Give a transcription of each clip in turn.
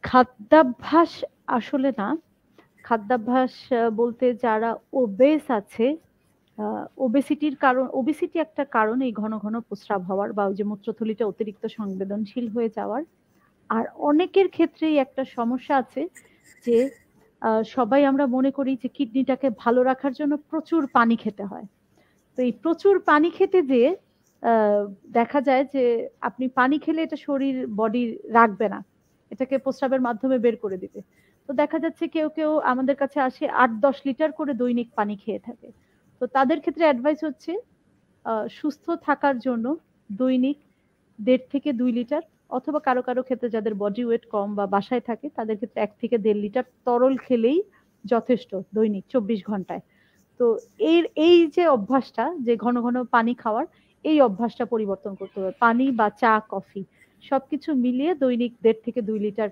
খাদ্যাভ্যাস আসলে না। খাদ্যাভ্যাস বলতে যারা ওবেস আছে, আ ওবেসিটি একটা কারণ এই ঘন, ঘন প্রস্রাব হওয়ার বা ওই যে মূত্রথলিটা অতিরিক্ত সংবেদনশীল হয়ে যাওয়ার। আর অনেকের ক্ষেত্রেই একটা সমস্যা আছে যে সবাই আমরা মনে করি যে কিডনিটাকে ভালো রাখার জন্য প্রচুর পানি খেতে হয়। তো এই প্রচুর পানি খেতে যেয়ে আ দেখা যায় যে আপনি পানি খেলে এটা বডি রাখবে না। এটাকে প্রস্রাবের মাধ্যমে বের করে দিবে। তো দেখা যাচ্ছে কেউ আমাদের কাছে আসে ৮-১০ লিটার করে দৈনিক পানি খেয়ে থাকে। তো তাদের ক্ষেত্রে অ্যাডভাইস হচ্ছে সুস্থ থাকার জন্য দৈনিক ১.৫ থেকে ২ লিটার অথবা কারো ক্ষেত্রে যাদের বডি ওয়েট কম বা বাসায় থাকে তাদের ক্ষেত্রে ১ থেকে ১.৫ লিটার তরল খেলেই যথেষ্ট দৈনিক ২৪ ঘন্টায়। তো এই যে অভ্যাসটা যে ঘন, ঘন পানি খাওয়ার, এই অভ্যাসটা পরিবর্তন করতে হবে। পানি বা চা, কফি সবকিছু মিলিয়ে দৈনিক ১.৫ থেকে ২ লিটার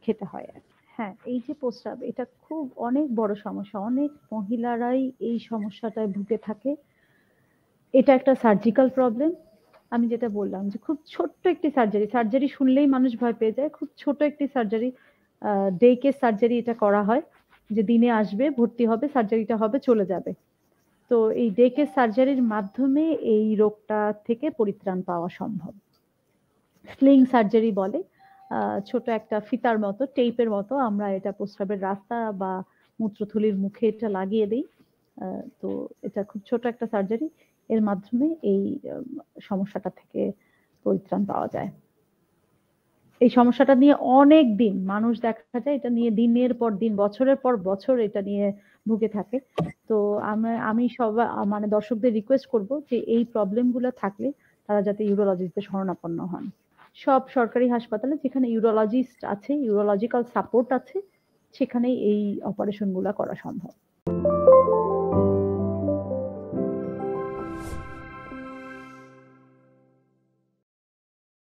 খেতে হয় আরকি। হ্যাঁ, এই যে প্রস্রাব এটা খুব অনেক বড় সমস্যা। অনেক মহিলারাই এই সমস্যাটায় ভুগে থাকে। এটা একটা সার্জিক্যাল প্রবলেম। আমি যেটা বললাম যে খুব ছোট্ট একটি সার্জারি। সার্জারি শুনলেই মানুষ ভয় পেয়ে যায়। খুব ছোট একটি surgery a day case surgery এটা করা হয়। যে দিনে আসবে, ভর্তি হবে, সার্জারিটা হবে, চলে যাবে। তো এই ডে কেস সার্জারির মাধ্যমে এই রোগটা থেকে পরিত্রাণ পাওয়া সম্ভব। স্লিং সার্জারি বলে। আ ছোট একটা ফিতার মতো, টেইপের মতো আমরা এটা প্রস্রাবের রাস্তা বা মূত্রথলির মুখে এটা লাগিয়ে দেই। আ তো এটা খুব ছোট একটা সার্জারি। এর মাধ্যমে এই আ সমস্যাটা থেকে পরিত্রাণ পাওয়া যায়। এই সমস্যাটা নিয়ে অনেক দিন মানুষ দেখা যায় এটা নিয়ে দিনের পর দিন, বছরের পর বছর এটা নিয়ে ভুগে থাকে। তো আমি মানে দর্শকদের রিকোয়েস্ট করব যে এই প্রবলেম গুলা থাকলে তারা যাতে ইউরোলজিস্টদের শরণাপন্ন হন। সব সরকারি হাসপাতালে যেখানে ইউরোলজিস্ট আছে, ইউরোলজিক্যাল সাপোর্ট আছে, সেখানেই এই অপারেশন গুলা করা সম্ভব।